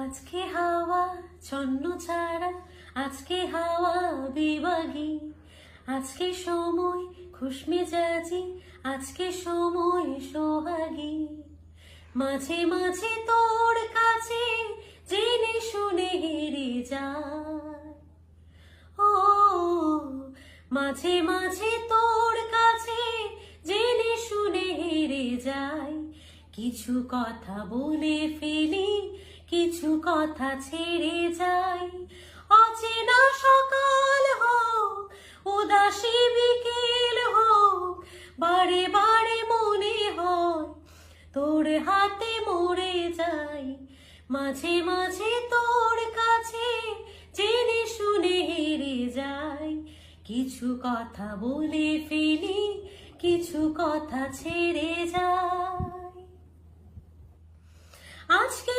আজকে হাওয়া ছন্ন ছাড়া, আজকে হাওয়া বিভাগী, আজকে সময় খুশমেজাজি, আজকে সময় সোহাগী। মাঝে মাঝে তোর কাছে জেনে শুনে হেরে যায়, ও মাঝে মাঝে তোর কাছে জেনে শুনে হেরে যাই। কিছু কথা বলে ফেলি, কিছু কথা ছেড়ে যাই। অচেনা সকাল হোক, উদাসী বিকেল হোক, বারে বারে মনে হয় তোর হাতে মরে যাই। মাঝে মাঝে তোর কাছে জেনে শুনে হেরে যাই। কিছু কথা বলে ফেলি, কিছু কথা ছেড়ে যাই। আজকে